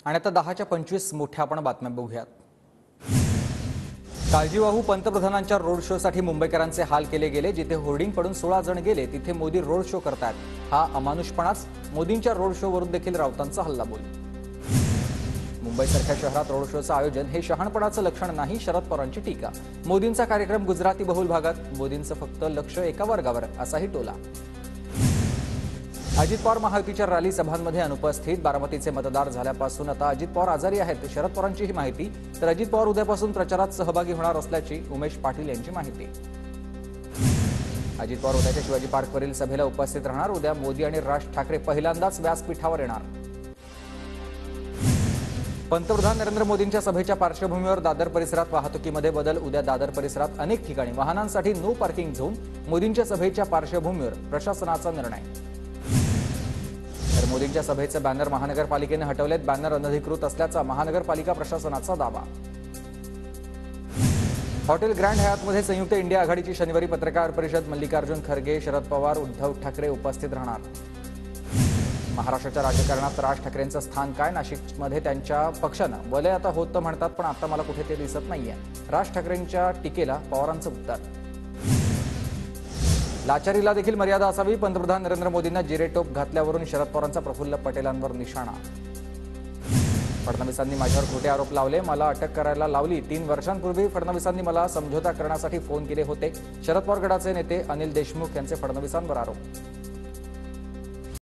आणि आता 10च्या 25 मोठ्या आपण बातम्या बघूयात। काळजीवाहू पंतप्रधानांच्या रोड शोसाठी मुंबईकरांचे हाल केले गेले। जिथे होर्डिंग पडून 16 जण गेले तिथे मोदी रोड शो करतात। हा अमानुषपणाच। मोदींच्या रोड शोवरून देखील राऊतांचा हल्लाबोल। मुंबईसारख्या शहरात रोड शोचं आयोजन हे शहाणपणाचं लक्षण नाही, शरद पवारांची टीका। मोदींचा कार्यक्रम गुजराती बहुल भागात, मोदींचं फक्त लक्ष एका वर्गावर, असाही टोला। अजित पवार महायुतीच्या रॅली सभांमध्ये अनुपस्थित। बारामतीचे मतदार झाल्यापासून आता अजित पवार आजारी आहेत, शरद पवारांची ही माहिती। तर अजित पवार उद्यापासून प्रचारात सहभागी होणार असल्याची उमेश पाटील यांची माहिती। अजित पवार उद्याच्या शिवाजी पार्कवरील सभेला उपस्थित राहणार। उद्या मोदी आणि राज ठाकरे पहिल्यांदाच व्यासपीठावर येणार। पंतप्रधान नरेंद्र मोदींच्या सभेच्या पार्श्वभूमीवर दादर परिसरात वाहतुकीमध्ये बदल। उद्या दादर परिसरात अनेक ठिकाणी वाहनांसाठी नो पार्किंग झोन। मोदींच्या सभेच्या पार्श्वभूमीवर प्रशासनाचा निर्णय। तर मोदींच्या सभेचे बॅनर महानगरपालिकेने हटवलेत। बॅनर अनधिकृत असल्याचा महानगरपालिका प्रशासनाचा दावा। हॉटेल ग्रँड हयातमध्ये संयुक्त इंडिया आघाडीची शनिवारी पत्रकार परिषद। मल्लिकार्जुन खरगे, शरद पवार, उद्धव ठाकरे उपस्थित राहणार। महाराष्ट्राच्या राजकारणात राज ठाकरेंचं स्थान काय? नाशिकमध्ये त्यांच्या पक्षानं वलय आता होतं म्हणतात, पण आता मला कुठे ते दिसत नाहीये। राज ठाकरेंच्या टीकेला पवारांचं उत्तर। लाचारीला देखील मर्यादा असावी। पंतप्रधान नरेंद्र मोदींना जिरेटोप घातल्यावरून शरद पवारांचा प्रफुल्ल पटेलांवर निशाणा। फडणवीसांनी माझ्यावर खोटे आरोप लावले, मला अटक करायला लावली। 3 वर्षांपूर्वी फडणवीसांनी मला समझोता करण्यासाठी फोन केले होते। शरद पवार गटाचे नेते अनिल देशमुख यांचे फडणवीसांवर आरोप।